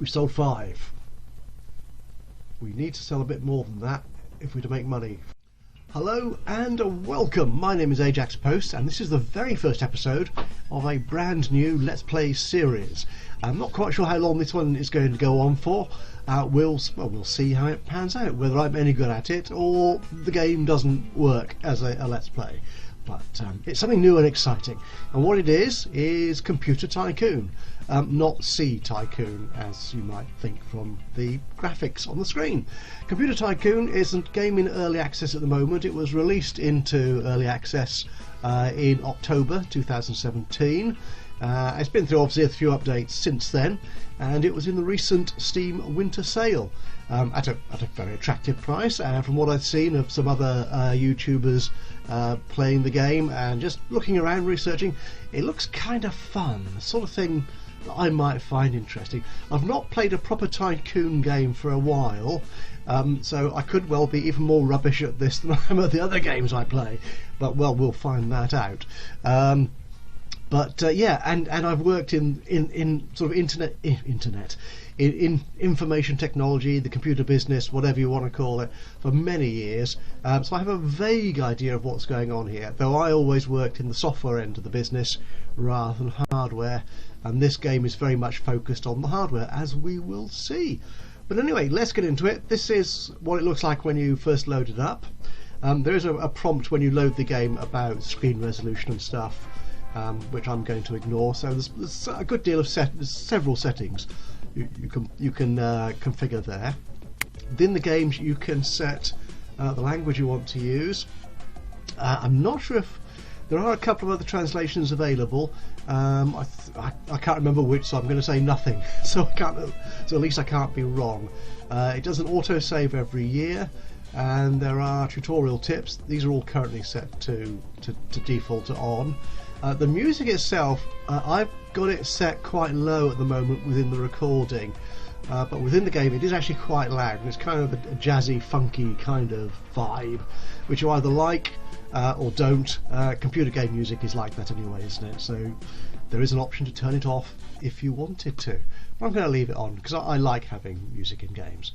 We sold 5. We need to sell a bit more than that if we're to make money. Hello and welcome. My name is Ajaxpost and this is the very first episode of a brand new Let's Play series. I'm not quite sure how long this one is going to go on for. We'll see how it pans out, whether I'm any good at it or the game doesn't work as a Let's Play. But it's something new and exciting, and what it is Computer Tycoon, not Sea Tycoon as you might think from the graphics on the screen. Computer Tycoon is a game in early access at the moment. It was released into early access in October 2017. It's been through obviously a few updates since then, and it was in the recent Steam winter sale at a very attractive price. From what I've seen of some other YouTubers playing the game and just looking around researching, it looks kind of fun, the sort of thing that I might find interesting. I've not played a proper Tycoon game for a while, so I could well be even more rubbish at this than I am at the other games I play, but well, we'll find that out. Yeah, and I've worked in sort of internet in information technology, the computer business, whatever you want to call it, for many years. So I have a vague idea of what's going on here, though I always worked in the software end of the business rather than hardware, and this game is very much focused on the hardware, as we will see. But anyway, let's get into it. This is what it looks like when you first load it up. There is a prompt when you load the game about screen resolution and stuff, which I'm going to ignore. So there's a good deal of several settings you can configure there. Within the games you can set the language you want to use. I'm not sure if there are a couple of other translations available. I can't remember which, so I'm going to say nothing. So at least I can't be wrong. It does an auto-save every year, and there are tutorial tips. These are all currently set to default on. The music itself, I've got it set quite low at the moment within the recording, but within the game it is actually quite loud, and it's kind of a jazzy, funky kind of vibe, which you either like or don't. Computer game music is like that anyway, isn't it? So there is an option to turn it off if you wanted to. But I'm going to leave it on because I like having music in games.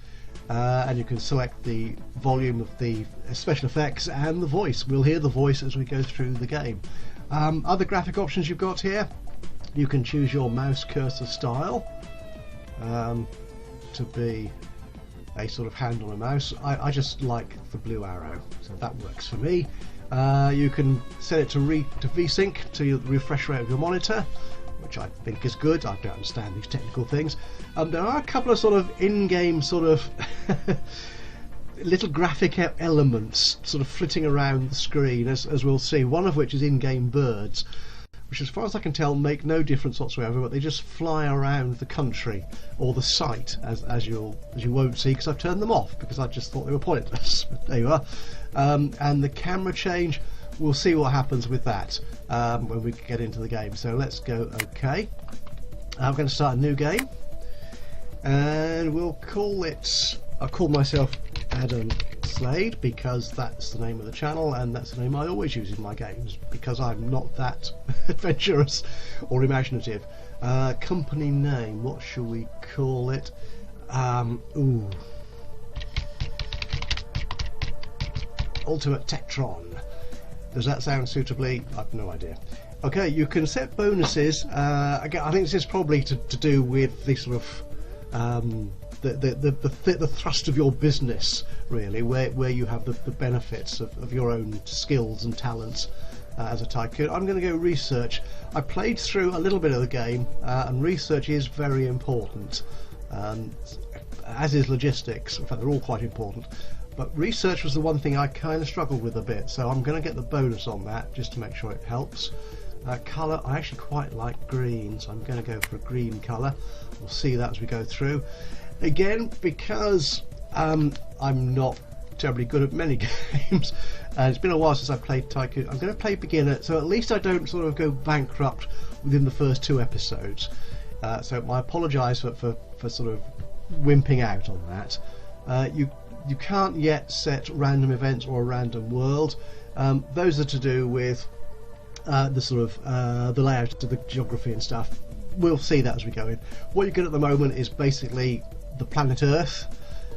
And you can select the volume of the special effects and the voice. We'll hear the voice as we go through the game. Other graphic options you've got here, you can choose your mouse cursor style to be a sort of hand on a mouse. I just like the blue arrow, so that works for me. You can set it to VSync to the refresh rate of your monitor, which I think is good. I don't understand these technical things. There are a couple of sort of in-game sort of little graphic elements sort of flitting around the screen, as we'll see, one of which is in-game birds, which as far as I can tell make no difference whatsoever, but they just fly around the country or the site, as you won't see because I've turned them off because I just thought they were pointless. But there you are. And the camera change, we'll see what happens with that when we get into the game. So let's go OK. I'm going to start a new game, and we'll call it, I'll call myself Adam Slade because that's the name of the channel, and that's the name I always use in my games because I'm not that adventurous or imaginative. Company name, what shall we call it? Ultimate TechTron. Does that sound suitably? I've no idea. Okay, you can set bonuses. Again, I think this is probably to do with the sort of the thrust of your business, really, where you have the benefits of your own skills and talents as a tycoon. I'm going to go research. I played through a little bit of the game, and research is very important, as is logistics. In fact, they're all quite important. But research was the one thing I kind of struggled with a bit, so I'm going to get the bonus on that just to make sure it helps. Colour, I actually quite like green, so I'm going to go for a green colour. We'll see that as we go through. Again, because I'm not terribly good at many games, and it's been a while since I've played Tycoon, I'm going to play beginner, so at least I don't sort of go bankrupt within the first 2 episodes. So I apologise for sort of wimping out on that. You can't yet set random events or a random world. Those are to do with the sort of the layout of the geography and stuff. we'll see that as we go in. What you get at the moment is basically the planet Earth,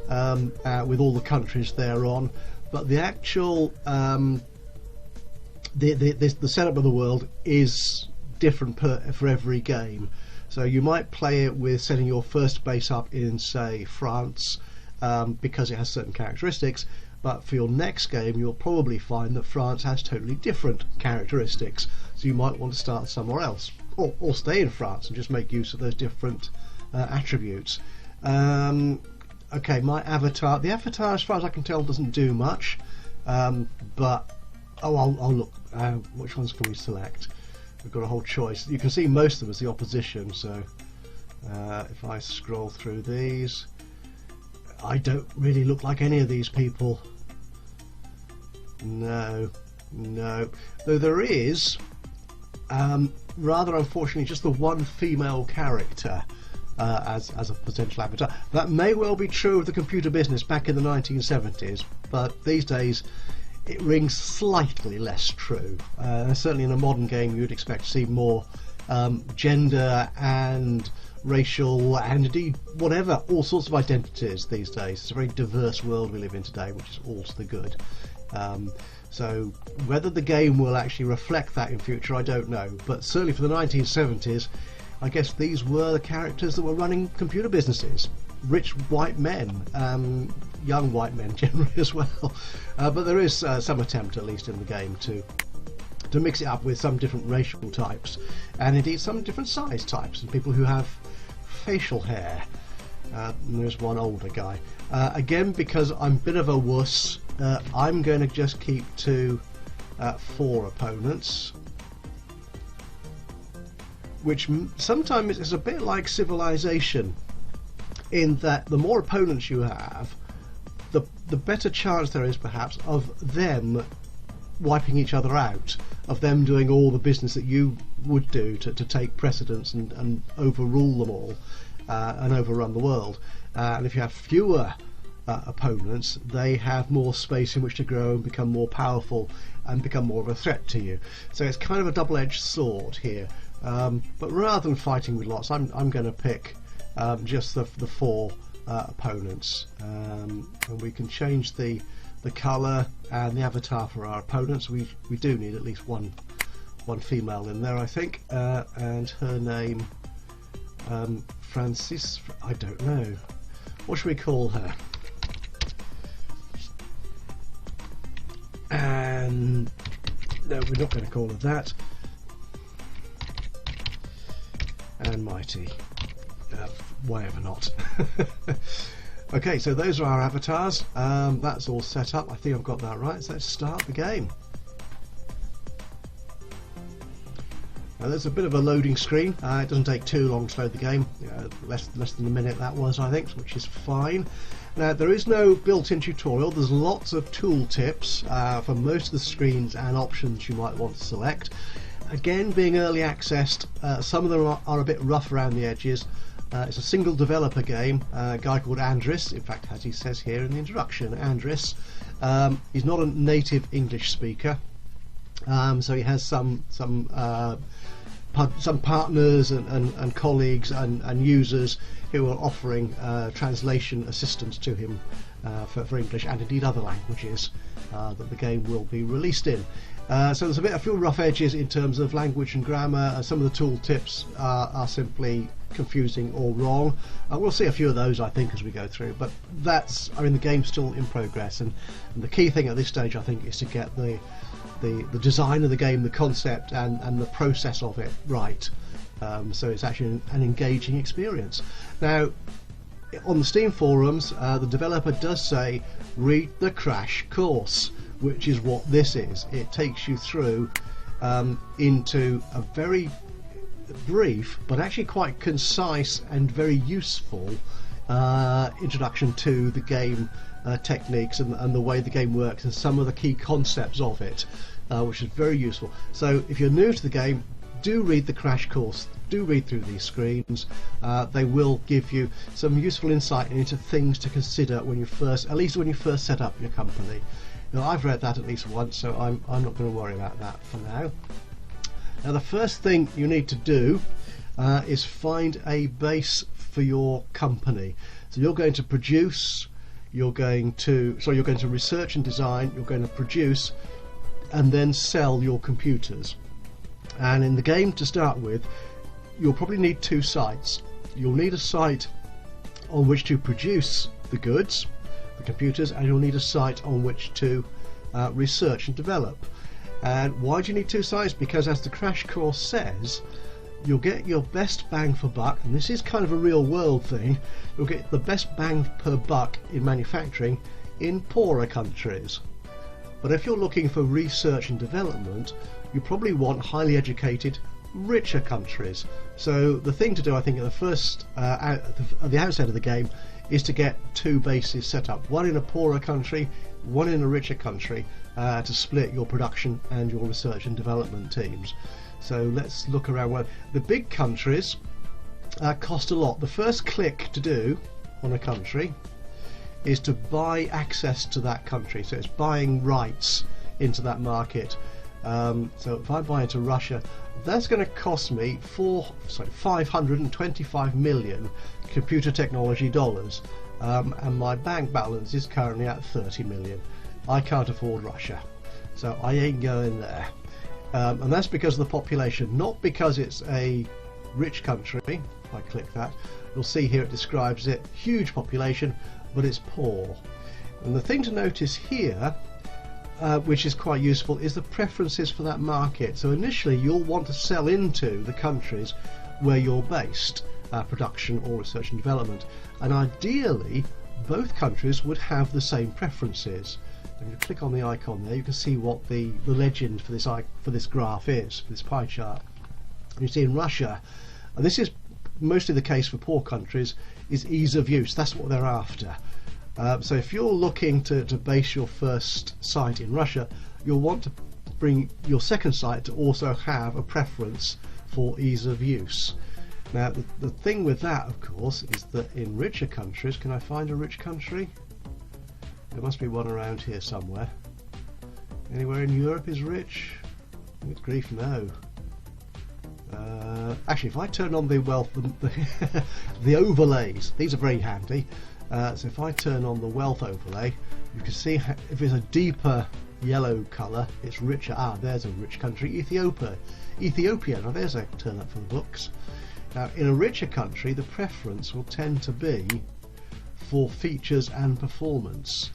with all the countries thereon, but the actual the setup of the world is different for every game. So you might play it with setting your first base up in, say, France, because it has certain characteristics, but for your next game you'll probably find that France has totally different characteristics, so you might want to start somewhere else, or stay in France and just make use of those different attributes. Okay, my avatar, the avatar as far as I can tell doesn't do much, but I'll look, which ones can we select? We've got a whole choice. You can see most of them as the opposition, so if I scroll through these, I don't really look like any of these people. No. Though there is, rather unfortunately, just the one female character as a potential avatar. That may well be true of the computer business back in the 1970s, but these days it rings slightly less true. Certainly in a modern game you'd expect to see more gender and racial and indeed whatever, all sorts of identities these days. It's a very diverse world we live in today, which is all to the good. So whether the game will actually reflect that in future, I don't know, but certainly for the 1970s I guess these were the characters that were running computer businesses. Rich white men, young white men generally as well, but there is some attempt, at least in the game, to mix it up with some different racial types and indeed some different size types and people who have facial hair. And there's one older guy. Again, because I'm a bit of a wuss, I'm going to just keep to 4 opponents, which sometimes is a bit like Civilization, in that the more opponents you have, the better chance there is perhaps of them wiping each other out, of them doing all the business that you would do to take precedence and overrule them all and overrun the world. And if you have fewer opponents, they have more space in which to grow and become more powerful and become more of a threat to you. So it's kind of a double-edged sword here. But rather than fighting with lots, I'm going to pick just the 4 opponents, and we can change the colour and the avatar for our opponents. We do need at least one female in there, I think, and her name, Francis. I don't know. What should we call her? And no, we're not going to call her that. And Mighty. Why ever not? Okay, so those are our avatars. That's all set up. I think I've got that right. So let's start the game. Now there's a bit of a loading screen. It doesn't take too long to load the game. Less than a minute that was, I think, which is fine. Now there is no built-in tutorial. There's lots of tool tips for most of the screens and options you might want to select. Again, being early accessed, some of them are a bit rough around the edges. It's a single developer game, a guy called Andris, in fact, as he says here in the introduction, Andris. He's not a native English speaker, so he has some partners and colleagues and users who are offering translation assistance to him for English and indeed other languages that the game will be released in. So there's a few rough edges in terms of language and grammar. Some of the tool tips are simply confusing or wrong. We'll see a few of those, I think, as we go through, but that's, I mean, the game's still in progress, and the key thing at this stage, I think, is to get the design of the game, the concept and the process of it right, so it's actually an engaging experience. Now on the Steam forums, the developer does say read the crash course, which is what this is. It takes you through into a very brief but actually quite concise and very useful introduction to the game techniques and the way the game works and some of the key concepts of it, which is very useful. So if you're new to the game, do read the crash course, do read through these screens. They will give you some useful insight into things to consider when you first set up your company. Now, I've read that at least once, so I'm not going to worry about that for now. Now the first thing you need to do is find a base for your company. So you're going to produce, you're going to research and design, you're going to produce and then sell your computers. And in the game, to start with, you'll probably need two sites. You'll need a site on which to produce the goods, the computers, and you'll need a site on which to research and develop. And why do you need two sites? Because, as the crash course says, you'll get your best bang for buck, and this is kind of a real world thing. You'll get the best bang per buck in manufacturing in poorer countries. But if you're looking for research and development, you probably want highly educated, richer countries. So the thing to do, I think, at the first, at the outset of the game, is to get two bases set up. One in a poorer country, one in a richer country, to split your production and your research and development teams. So let's look around. Well, the big countries cost a lot. The first click to do on a country is to buy access to that country. So it's buying rights into that market. So if I buy into Russia, that's going to cost me 525 million computer technology dollars, and my bank balance is currently at 30 million. I can't afford Russia, so I ain't going there. And that's because of the population, not because it's a rich country. If I click that, you'll see here it describes it, huge population, but it's poor. And the thing to notice here, which is quite useful, is the preferences for that market. So initially you'll want to sell into the countries where you're based, production or research and development, and ideally both countries would have the same preferences. If you click on the icon there, you can see what the legend for this graph is, for this pie chart. And you see in Russia, and this is mostly the case for poor countries, is ease of use. That's what they're after. So if you're looking to base your first site in Russia, you'll want to bring your second site to also have a preference for ease of use. Now the thing with that, of course, is that in richer countries, can I find a rich country? There must be one around here somewhere. Anywhere in Europe is rich? Good grief, no. Actually, if I turn on the wealth, the overlays, these are very handy. So if I turn on the wealth overlay, you can see if it's a deeper yellow colour, it's richer. Ah, there's a rich country, Ethiopia. Now there's a turn up for the books. Now in a richer country, the preference will tend to be for features and performance.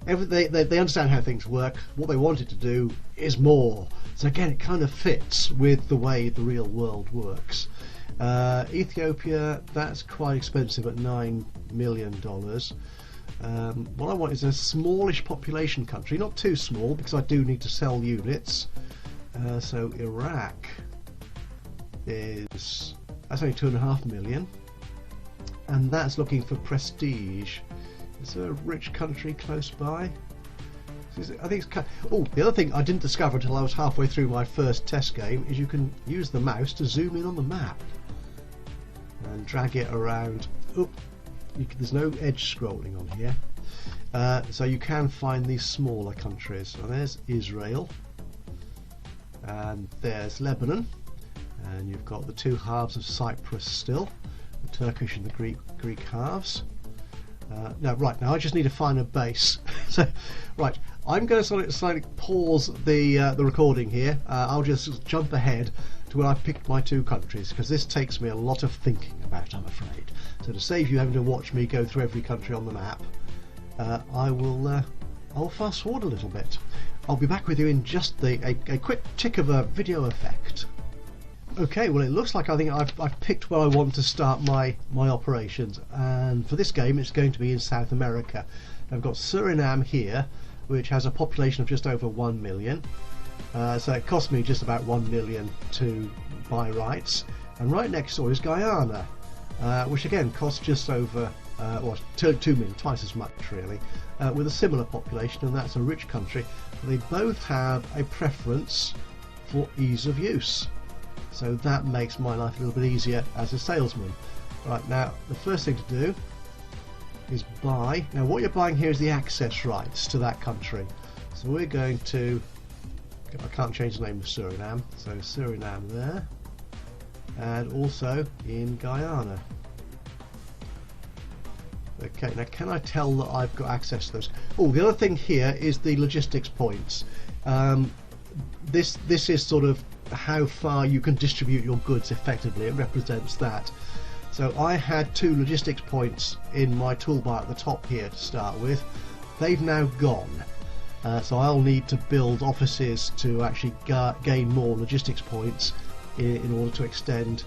They understand how things work. What they wanted to do is more. So again, it kind of fits with the way the real world works. Ethiopia, that's quite expensive at $9 million. What I want is a smallish population country, not too small because I do need to sell units. So Iraq that's only 2.5 million, and that's looking for prestige. Is there a rich country close by? I think it's the other thing I didn't discover until I was halfway through my first test game is you can use the mouse to zoom in on the map and drag it around. There's no edge scrolling on here, so you can find these smaller countries. So there's Israel, and there's Lebanon, and you've got the two halves of Cyprus still, the Turkish and the Greek halves. Now I just need to find a base. So, right, I'm going to slightly pause the recording here. I'll just jump ahead to where I picked my two countries, because this takes me a lot of thinking about, I'm afraid. So to save you having to watch me go through every country on the map, I'll fast forward a little bit. I'll be back with you in just a quick tick of a video effect. Okay, well it looks like I think I've picked where I want to start my operations, and for this game it's going to be in South America. I've got Suriname here, which has a population of just over 1 million, so it cost me just about 1 million to buy rights, and right next door is Guyana, which again costs just over 2 million, twice as much really, with a similar population, and that's a rich country. They both have a preference for ease of use. So that makes my life a little bit easier as a salesman. Right, now the first thing to do is buy. Now what you're buying here is the access rights to that country. So we're going to, I can't change the name of Suriname, so Suriname there. and also in Guyana. Okay, now can I tell that I've got access to those? Oh, the other thing here is the logistics points. This is sort of how far you can distribute your goods effectively. It represents that. So I had 2 logistics points in my toolbar at the top here to start with. They've now gone. So I'll need to build offices to actually gain more logistics points in order to extend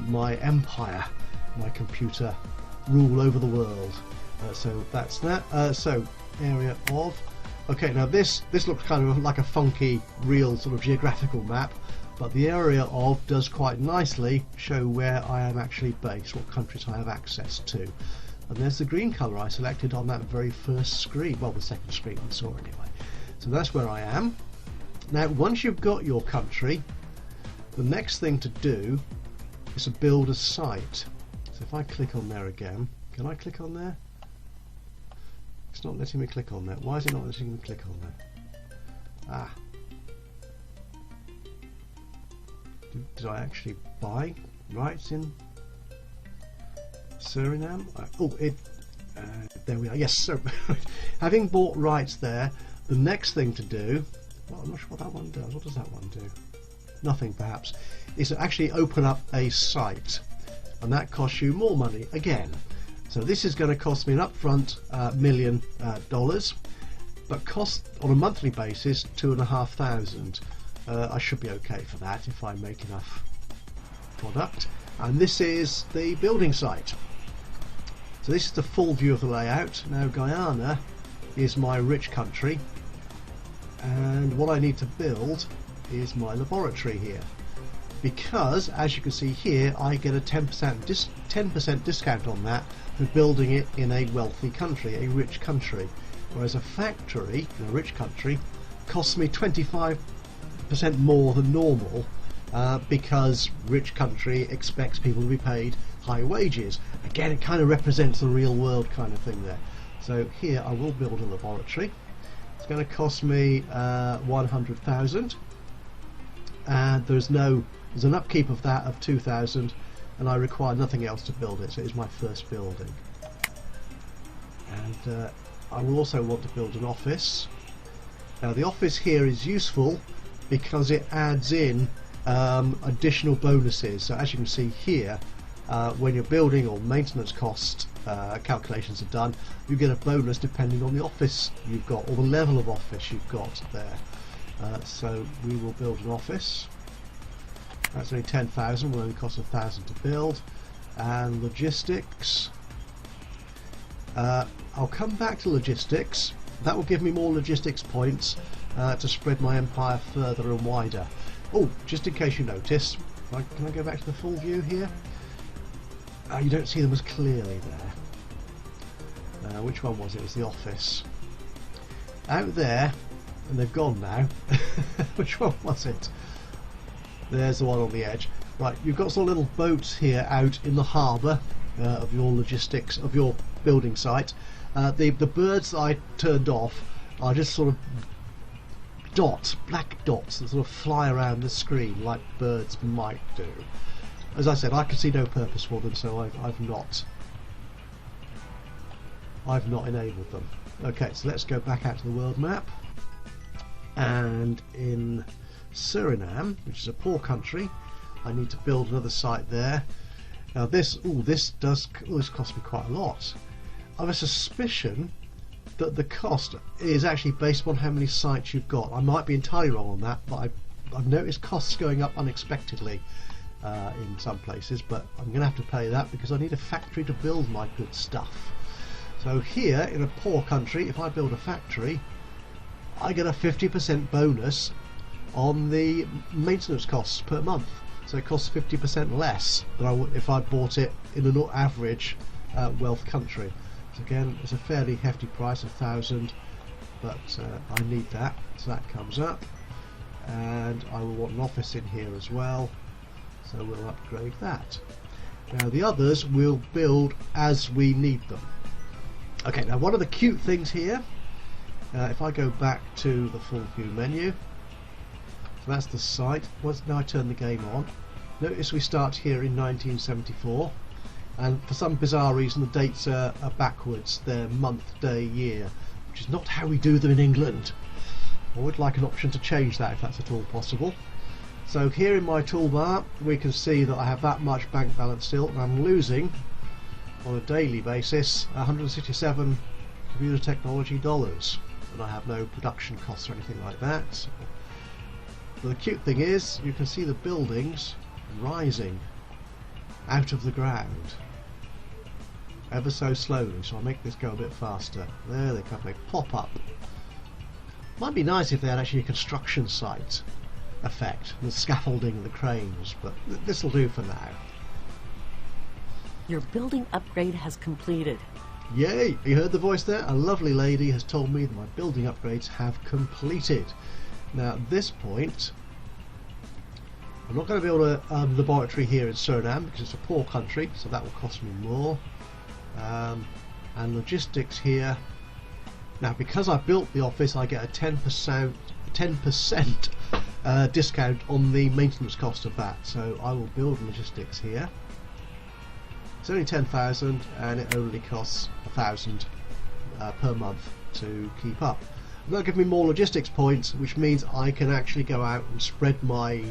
my empire, my computer rule over the world. So that's that. So area of. Okay, now this looks kind of like a funky, real sort of geographical map, but the area of does quite nicely show where I am actually based, what countries I have access to. And there's the green colour I selected on that very first screen, well, the second screen we saw anyway. So that's where I am. Now, once you've got your country, the next thing to do is to build a site. So if I click on there again, can I click on there? It's not letting me click on that. Why is it not letting me click on that? Ah. Did I actually buy rights in Suriname? There we are. Yes, so having bought rights there, the next thing to do, well, I'm not sure what that one does. What does that one do? Nothing, perhaps. Is to actually open up a site, and that costs you more money again. So this is going to cost me an upfront $1 million, but cost on a monthly basis $2,500. I should be okay for that if I make enough product. And this is the building site. So this is the full view of the layout. Now Guyana is my rich country, and what I need to build is my laboratory here, because as you can see here I get a 10% discount on that for building it in a wealthy country, a rich country, whereas a factory in a rich country costs me 25% more than normal, because rich country expects people to be paid high wages. Again, it kind of represents the real world kind of thing there. So here I will build a laboratory. It's going to cost me 100,000, and there's an upkeep of that of 2,000, and I require nothing else to build it, so it's my first building. And I will also want to build an office. Now the office here is useful because it adds in additional bonuses. So as you can see here, when you're building or maintenance cost calculations are done, you get a bonus depending on the office you've got or the level of office you've got there. So we will build an office. That's only 10,000, will only cost 1,000 to build. And logistics, I'll come back to logistics. That will give me more logistics points to spread my empire further and wider. Oh, just in case you notice, can I go back to the full view here? You don't see them as clearly there. Which one was it? It was the office. Out there, and they've gone now. Which one was it? There's the one on the edge. Right, you've got some little boats here out in the harbour of your logistics, of your building site. The birds that I turned off are just sort of black dots that sort of fly around the screen like birds might do. As I said, I can see no purpose for them, so I've not enabled them. Okay, so let's go back out to the world map, and in Suriname, which is a poor country, I need to build another site there. Now this cost me quite a lot. I have a suspicion that the cost is actually based upon how many sites you've got. I might be entirely wrong on that, but I've noticed costs going up unexpectedly in some places, but I'm going to have to pay that because I need a factory to build my good stuff. So here, in a poor country, if I build a factory, I get a 50% bonus on the maintenance costs per month. So it costs 50% less than I would if I bought it in an average wealth country. So again, it's a fairly hefty price, 1,000, but I need that, so that comes up. And I will want an office in here as well, so we'll upgrade that. Now the others we'll build as we need them. Okay, now one of the cute things here, if I go back to the full view menu, so that's the site. Now I turn the game on. Notice we start here in 1974, and for some bizarre reason the dates are backwards. They're month, day, year, which is not how we do them in England. I would like an option to change that if that's at all possible. So here in my toolbar we can see that I have that much bank balance still, and I'm losing on a daily basis 167 computer technology dollars, and I have no production costs or anything like that. But the cute thing is you can see the buildings rising out of the ground ever so slowly, so I'll make this go a bit faster. There they come, they pop up. Might be nice if they had actually a construction site effect, the scaffolding and the cranes, but this will do for now. Your building upgrade has completed. Yay! You heard the voice there? A lovely lady has told me that my building upgrades have completed. Now at this point I'm not going to build a laboratory here in Suriname because it's a poor country, so that will cost me more. And logistics here. Now because I built the office I get a 10% discount on the maintenance cost of that, so I will build logistics here. It's only 10,000 and it only costs 1,000 per month to keep up. And that'll give me more logistics points, which means I can actually go out and spread my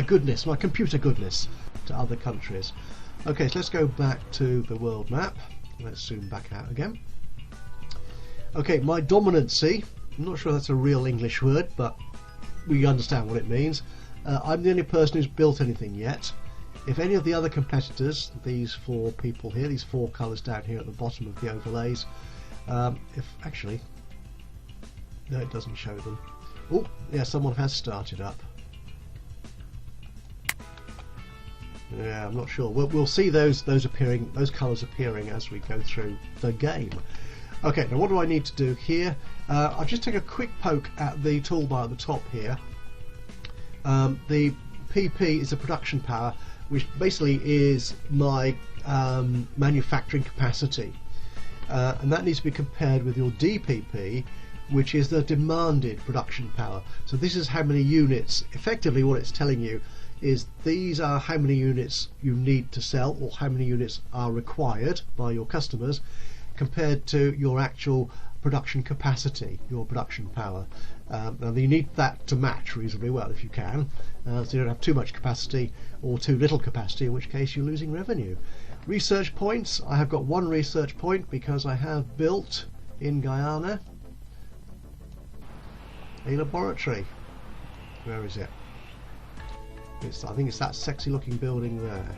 goodness, my computer goodness, to other countries. Okay, so let's go back to the world map. Let's zoom back out again. Okay, my dominancy, I'm not sure that's a real English word, but we understand what it means. I'm the only person who's built anything yet. If any of the other competitors, these four people here, these four colours down here at the bottom of the overlays, if actually, no, it doesn't show them. Oh, yeah, someone has started up. Yeah, I'm not sure. We'll see those appearing, those colours appearing as we go through the game. Okay, now what do I need to do here? I'll just take a quick poke at the toolbar at the top here. The PP is a production power, which basically is my manufacturing capacity, and that needs to be compared with your DPP, which is the demanded production power. So this is how many units, effectively what it's telling you is these are how many units you need to sell, or how many units are required by your customers, compared to your actual production capacity, your production power. Now you need that to match reasonably well if you can, so you don't have too much capacity or too little capacity, in which case you're losing revenue. Research points, I have got one research point because I have built in Guyana a laboratory. Where is it? I think it's that sexy looking building there.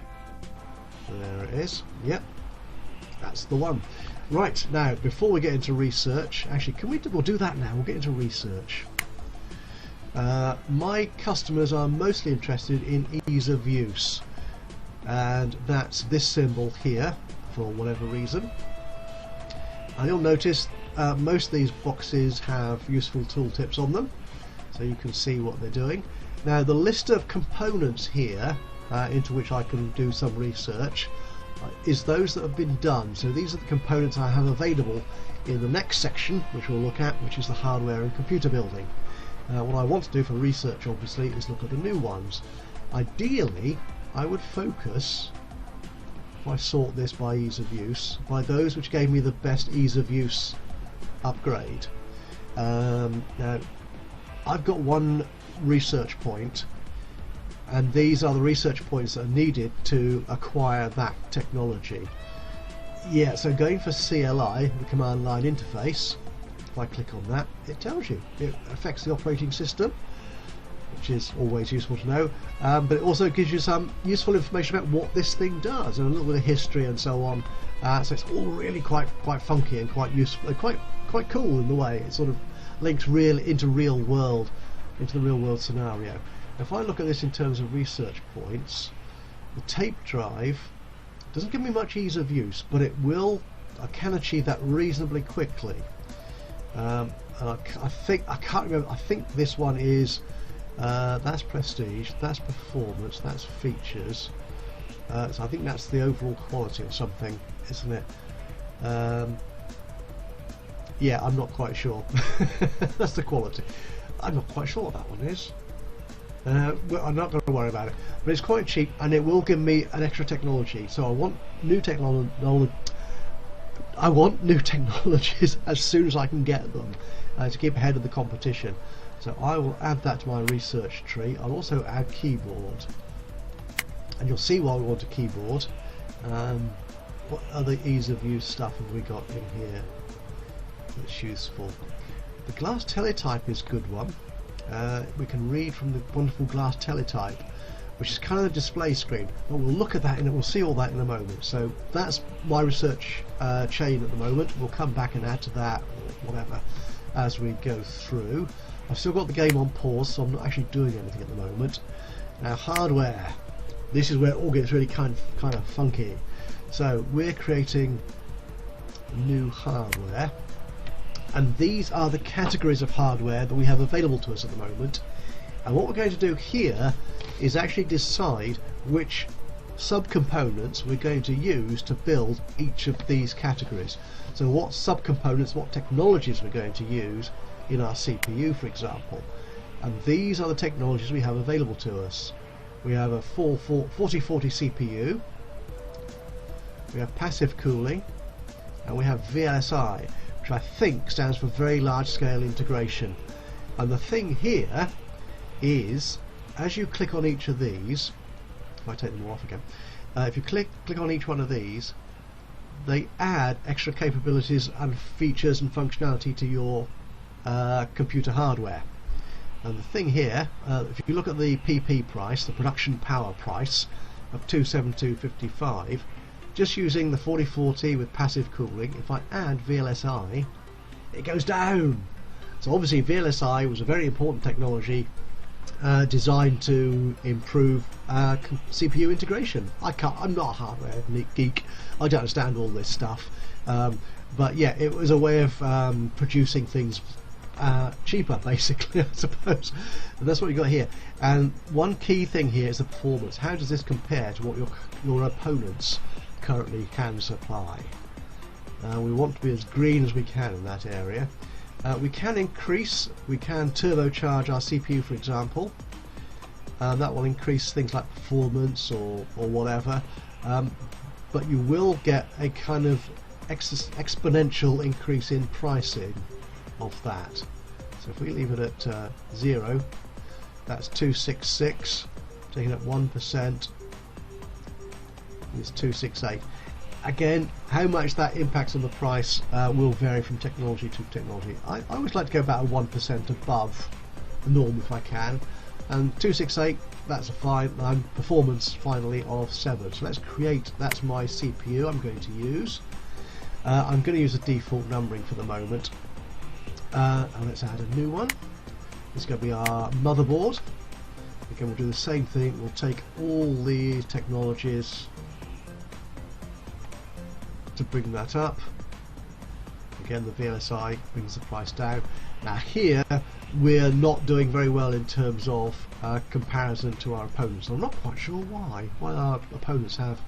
There it is. Yep, that's the one. Right, now before we get into research, actually we'll do that now, we'll get into research. My customers are mostly interested in ease of use, and that's this symbol here for whatever reason. And you'll notice most of these boxes have useful tooltips on them, so you can see what they're doing. Now the list of components here into which I can do some research is those that have been done. So these are the components I have available in the next section, which we'll look at, which is the hardware and computer building. What I want to do for research obviously is look at the new ones. Ideally I would focus, if I sort this by ease of use, by those which gave me the best ease of use upgrade. Now I've got one research point, and these are the research points that are needed to acquire that technology. Yeah, so going for CLI, the command line interface, if I click on that, it tells you it affects the operating system, which is always useful to know, but it also gives you some useful information about what this thing does and a little bit of history and so on. So it's all really quite funky and quite useful, quite cool in the way it sort of links into the real world scenario. If I look at this in terms of research points, the tape drive doesn't give me much ease of use, but I can achieve that reasonably quickly. And I think this one is that's prestige, that's performance, that's features. So I think that's the overall quality or something, isn't it? Yeah, I'm not quite sure. That's the quality. I'm not quite sure what that one is. Well, I'm not going to worry about it, but it's quite cheap and it will give me an extra technology. So I want new technology. I want new technologies as soon as I can get them to keep ahead of the competition. So I will add that to my research tree. I'll also add keyboard, and you'll see why we want a keyboard. What other ease of use stuff have we got in here that's useful? The glass teletype is a good one. We can read from the wonderful glass teletype, which is kind of a display screen, but we'll look at that and we'll see all that in a moment. So that's my research chain at the moment. We'll come back and add to that or whatever as we go through. I've still got the game on pause, so I'm not actually doing anything at the moment. Now hardware, this is where it all gets really kind of funky. So we're creating new hardware, and these are the categories of hardware that we have available to us at the moment. And what we're going to do here is actually decide which subcomponents we're going to use to build each of these categories. So what subcomponents, what technologies we're going to use in our CPU, for example. And these are the technologies we have available to us. We have a 4040 CPU, we have passive cooling, and we have VLSI, which I think stands for very large scale integration. And the thing here is, as you click on each of these, if I take them all off again, if you click on each one of these, they add extra capabilities and features and functionality to your computer hardware. And the thing here, if you look at the PP price, the production power price of 272.55, just using the 4040 with passive cooling, if I add VLSI, it goes down. So obviously VLSI was a very important technology designed to improve CPU integration. I'm not a hardware geek, I don't understand all this stuff, but yeah, it was a way of producing things cheaper, basically, I suppose. And that's what you got here. And one key thing here is the performance. How does this compare to what your opponents currently can supply? We want to be as green as we can in that area. We can turbocharge our CPU, for example. That will increase things like performance or whatever, but you will get a kind of exponential increase in pricing of that. So if we leave it at 0, that's 266, taking up 1%, it's 268. Again, how much that impacts on the price will vary from technology to technology. I always like to go about 1% above the norm if I can, and 268, that's a fine, and performance finally of 7. So let's create, that's my CPU I'm going to use. I'm going to use the default numbering for the moment, and let's add a new one. It's going to be our motherboard. Again, we'll do the same thing, we'll take all these technologies to bring that up. Again, the VLSI brings the price down. Now here we're not doing very well in terms of comparison to our opponents. I'm not quite sure why our opponents have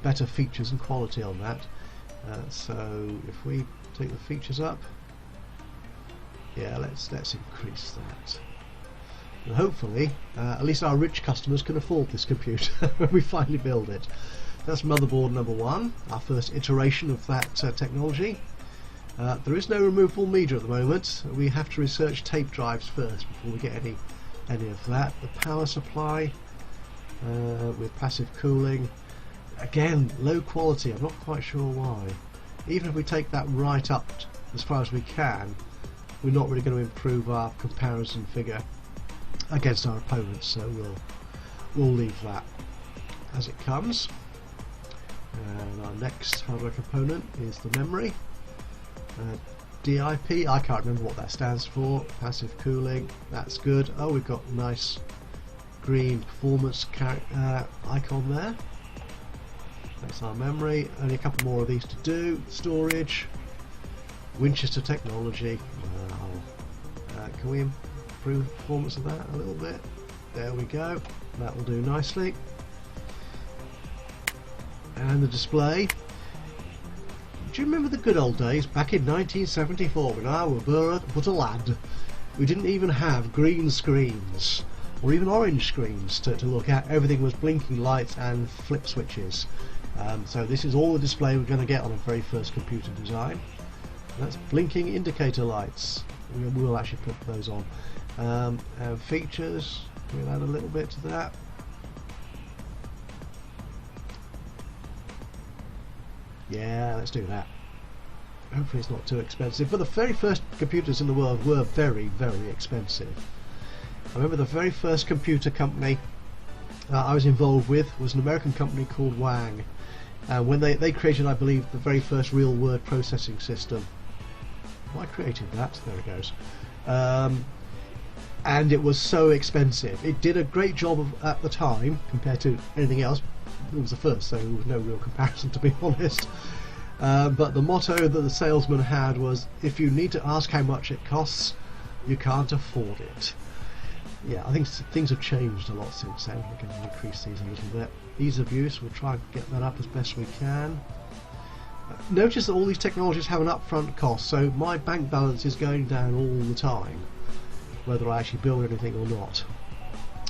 better features and quality on that. So if we take the features up, yeah, let's increase that. And hopefully at least our rich customers can afford this computer when we finally build it. That's motherboard number 1, our first iteration of that technology. There is no removable media at the moment. We have to research tape drives first before we get any of that. The power supply with passive cooling, again low quality. I'm not quite sure why. Even if we take that right up as far as we can, we're not really going to improve our comparison figure against our opponents. So we'll leave that as it comes. And our next hardware component is the memory. DIP, I can't remember what that stands for. Passive cooling, that's good. Oh, we've got nice green performance icon there. That's our memory. Only a couple more of these to do. Storage, Winchester technology. Wow. Can we improve the performance of that a little bit? There we go. That will do nicely. And the display. Do you remember the good old days back in 1974 when I was but a lad? We didn't even have green screens. or even orange screens to look at. Everything was blinking lights and flip switches. So this is all the display we're going to get on a very first computer design. That's blinking indicator lights. We will actually put those on. And features, we'll add a little bit to that. Yeah, let's do that. Hopefully it's not too expensive. But the very first computers in the world were very, very expensive. I remember the very first computer company I was involved with was an American company called Wang. When they created, I believe, the very first real word processing system. I created that. There it goes. And it was so expensive. It did a great job at the time compared to anything else. It was the first, so there was no real comparison, to be honest. But the motto that the salesman had was, if you need to ask how much it costs, you can't afford it. Yeah, I think things have changed a lot since then. We're going to increase these a little bit. Ease of use, we'll try and get that up as best we can. Notice that all these technologies have an upfront cost, so my bank balance is going down all the time, whether I actually build anything or not.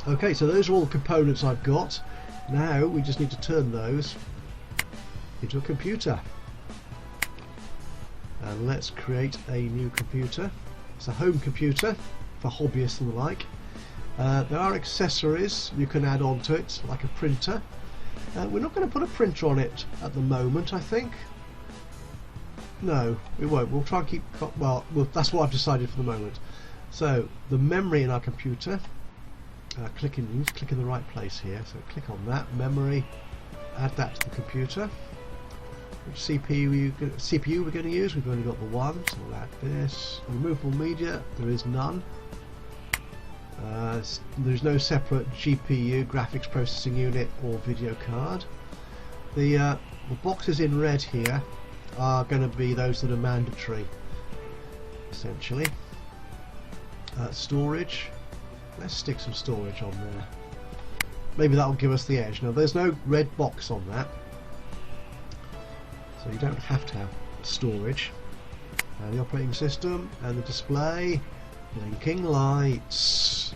Okay, so those are all the components I've got. Now we just need to turn those into a computer. And let's create a new computer. It's a home computer for hobbyists and the like. There are accessories you can add on to it, like a printer. We're not going to put a printer on it at the moment, I think. No, we won't. We'll try and keep... Well, that's what I've decided for the moment. So, the memory in our computer... click in the right place here. So click on that, memory, add that to the computer. Which CPU we're going to use? We've only got the one, so we'll add this. Removable media, there is none. There's no separate GPU, graphics processing unit, or video card. The boxes in red here are going to be those that are mandatory, essentially. Storage. Let's stick some storage on there. Maybe that'll give us the edge. Now there's no red box on that, so you don't have to have storage. The operating system and the display, blinking lights.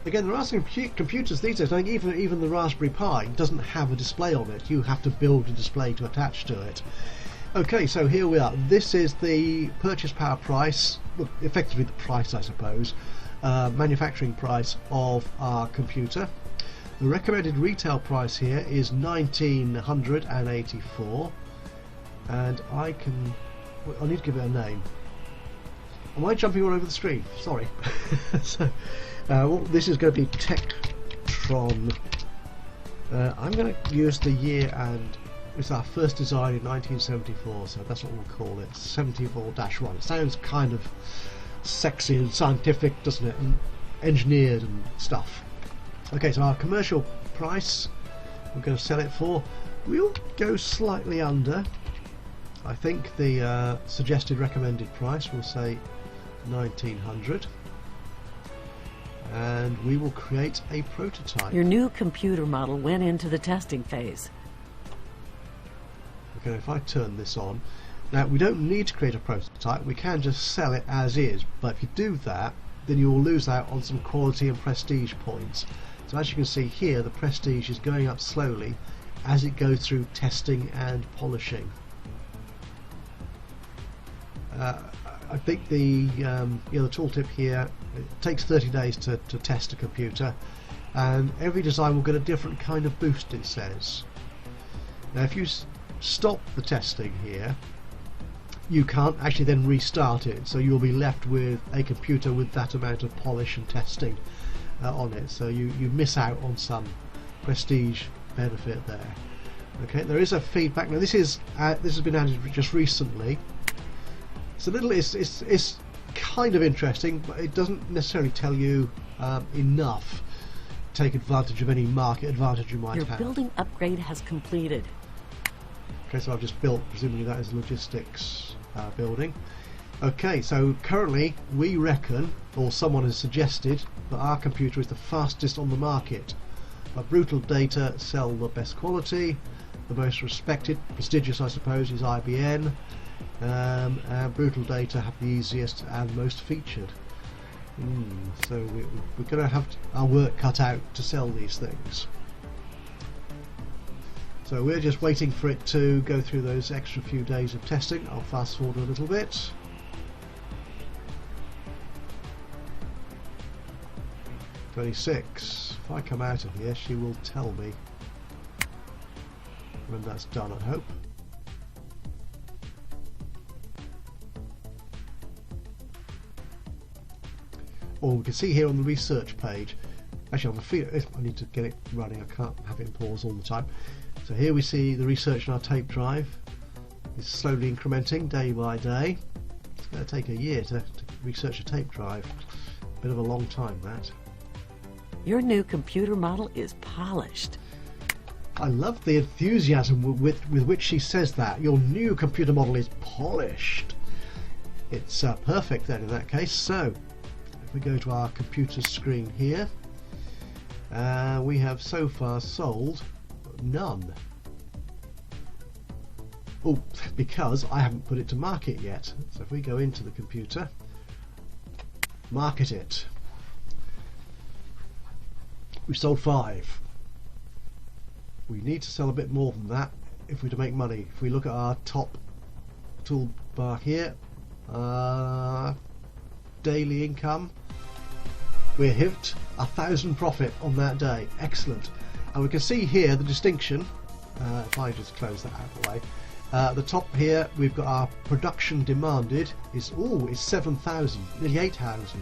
Again, there are some computers these days, I think even the Raspberry Pi doesn't have a display on it. You have to build a display to attach to it. Okay, so here we are. This is the purchase power price, well, effectively the price, I suppose, manufacturing price of our computer. The recommended retail price here is $1,984, and I need to give it a name. Am I jumping all over the screen? Sorry. So, well, this is going to be TechTron. I'm going to use the year, and it's our first design in 1974, so that's what we'll call it, 74-1. It sounds kind of sexy and scientific, doesn't it, and engineered and stuff. Okay, so our commercial price we're going to sell it for, we'll go slightly under. I think the suggested recommended price, we'll say 1900, and we will create a prototype. Your new computer model went into the testing phase. Okay, if I turn this on, now we don't need to create a prototype, we can just sell it as is, but if you do that, then you will lose out on some quality and prestige points. So as you can see here, the prestige is going up slowly as it goes through testing and polishing. I think the tooltip here, it takes 30 days to test a computer, and every design will get a different kind of boost, it says. Now if you stop the testing here, you can't actually then restart it, so you'll be left with a computer with that amount of polish and testing on it, so you miss out on some prestige benefit there. Okay, there is a feedback. Now this has been added just recently. It's kind of interesting, but it doesn't necessarily tell you enough to take advantage of any market advantage you might have. Your building upgrade has completed. Okay, so I've just built, presumably that is logistics building. Okay, so currently we reckon, or someone has suggested, that our computer is the fastest on the market. Brutal Data sell the best quality, the most respected, prestigious I suppose, is IBM, and Brutal Data have the easiest and most featured. So we're going to have our work cut out to sell these things. So we're just waiting for it to go through those extra few days of testing. I'll fast forward a little bit. "26. If I come out of here, she will tell me when that's done, I hope. Or we can see here on the research page, actually I need to get it running, I can't have it in pause all the time. So here we see the research on our tape drive is slowly incrementing day by day. It's going to take a year to research a tape drive. Bit of a long time, that. Your new computer model is polished. I love the enthusiasm with which she says that. Your new computer model is polished. It's perfect then in that case. So if we go to our computer screen here, we have so far sold none. Oh, because I haven't put it to market yet. So if we go into the computer, market it. We've sold 5. We need to sell a bit more than that if we're to make money. If we look at our top toolbar here, daily income, we're hit 1,000 profit on that day. Excellent. And we can see here the distinction. If I just close that out of the way, the top here we've got our production demanded is 7,000, nearly 8,000.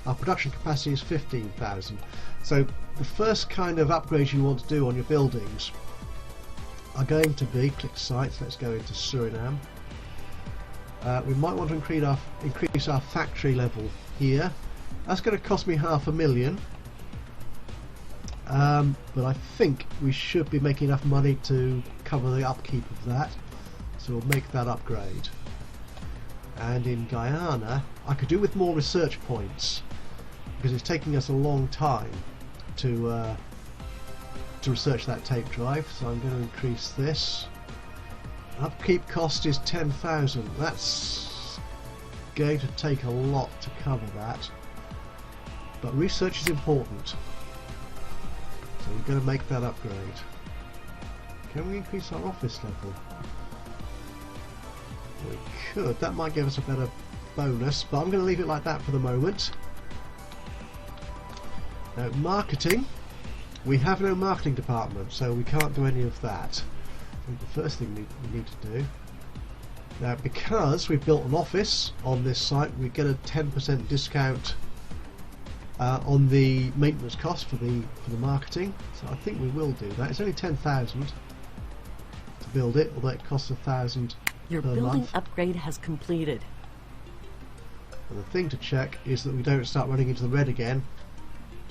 Our production capacity is 15,000. So the first kind of upgrades you want to do on your buildings are going to be, click sites, let's go into Suriname. We might want to increase our factory level here. That's going to cost me $500,000. But I think we should be making enough money to cover the upkeep of that. So we'll make that upgrade. And in Guyana, I could do with more research points, because it's taking us a long time to research that tape drive. So I'm going to increase this. Upkeep cost is 10,000. That's going to take a lot to cover that. But research is important. So we're going to make that upgrade. Can we increase our office level? We could. That might give us a better bonus, but I'm going to leave it like that for the moment. Now, marketing. We have no marketing department, so we can't do any of that. I think the first thing we need to do. Now, because we've built an office on this site, we get a 10% discount on the maintenance cost for the marketing. So I think we will do that. It's only 10,000 to build it, although it costs 1,000 Your per building month. upgrade has completed. And the thing to check is that we don't start running into the red again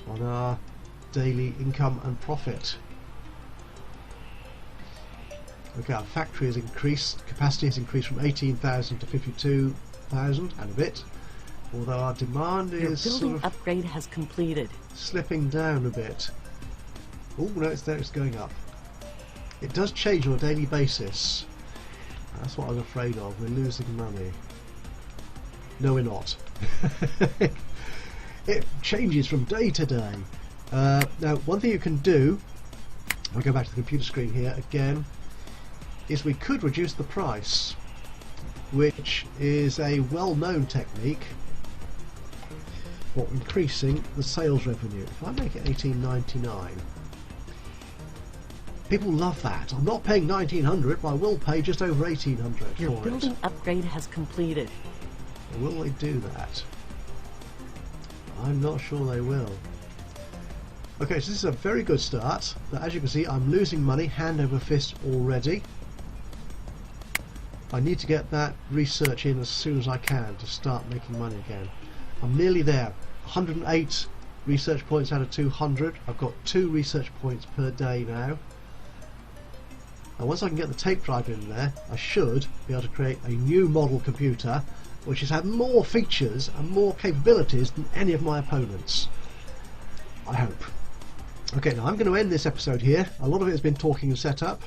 on our daily income and profit. Okay, our factory has increased, capacity has increased from 18,000 to 52,000 and a bit, although our demand Your is building sort of upgrade has completed. slipping down a bit. Oh no, it's there, it's going up. It does change on a daily basis. That's what I'm afraid of. We're losing money. No, we're not. It changes from day to day. Now, one thing you can do, I'll go back to the computer screen here again, is we could reduce the price, which is a well-known technique for increasing the sales revenue. If I make it $18.99, people love that. I'm not paying $1,900, but I will pay just over $1,800 Your for building it. upgrade has completed. Will they do that? I'm not sure they will. Okay, so this is a very good start, but as you can see I'm losing money hand over fist already. I need to get that research in as soon as I can to start making money again. I'm nearly there. 108 research points out of 200. I've got 2 research points per day now. And once I can get the tape drive in there, I should be able to create a new model computer which has had more features and more capabilities than any of my opponents. I hope. Okay, now I'm going to end this episode here. A lot of it has been talking and setup.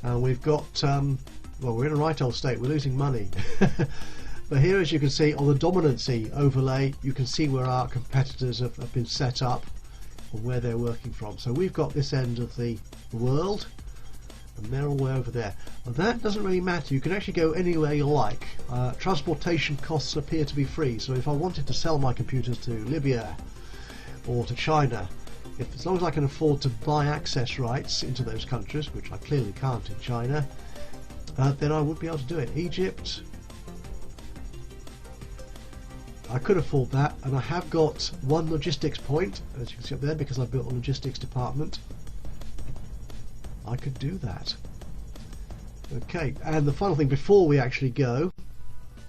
We've got, well, we're in a right old state. We're losing money. But here, as you can see on the dominancy overlay, you can see where our competitors have been set up and where they're working from. So we've got this end of the world, and they're all the way over there. And that doesn't really matter. You can actually go anywhere you like. Transportation costs appear to be free. So if I wanted to sell my computers to Libya or to China, as long as I can afford to buy access rights into those countries, which I clearly can't in China, then I would be able to do it. Egypt, I could afford that, and I have got one logistics point, as you can see up there, because I built a logistics department. I could do that. Okay, and the final thing before we actually go,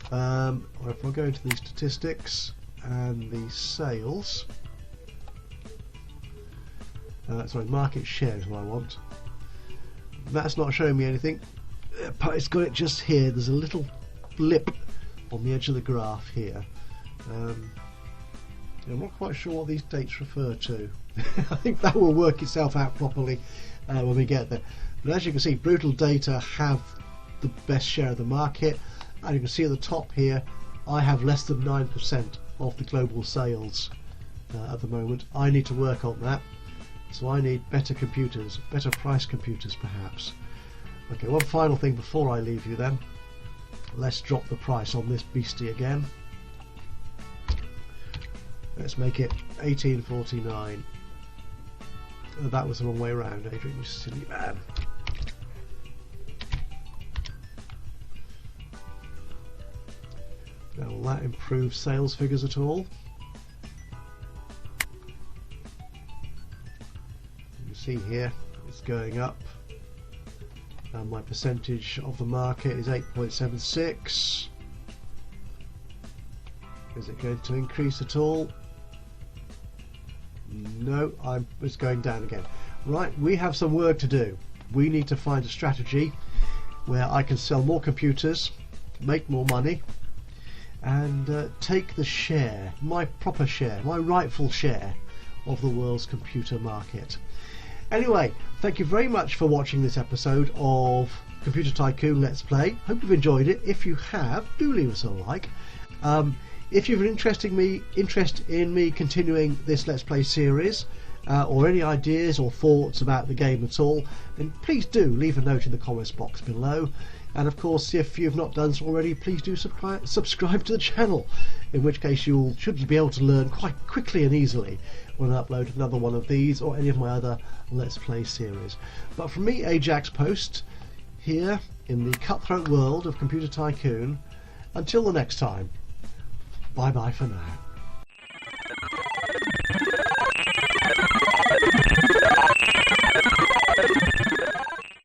if I go into the statistics and the sales, sorry, market share is what I want. That's not showing me anything, but it's got it just here. There's a little blip on the edge of the graph here. I'm not quite sure what these dates refer to. I think that will work itself out properly when we get there. But as you can see, Brutal Data have the best share of the market, and you can see at the top here I have less than 9% of the global sales at the moment. I need to work on that, so I need better computers, better price computers perhaps. Okay, one final thing before I leave you then. Let's drop the price on this beastie again. Let's make it 1849. Oh, that was the wrong way around, Adrian, you silly man. Now, will that improve sales figures at all? You can see here it's going up, and my percentage of the market is 8.76. Is it going to increase at all? No, it's going down again. Right, we have some work to do. We need to find a strategy where I can sell more computers, make more money, and take the share, my proper share, my rightful share of the world's computer market. Anyway, thank you very much for watching this episode of Computer Tycoon Let's Play. Hope you've enjoyed it. If you have, do leave us a like. If you have an interest in me continuing this Let's Play series, or any ideas or thoughts about the game at all, then please do leave a note in the comments box below. And of course, if you've not done so already, please do subscribe to the channel, in which case you should be able to learn quite quickly and easily when I upload another one of these or any of my other Let's Play series. But from me, Ajaxpost, here in the cutthroat world of Computer Tycoon, until the next time, bye bye for now.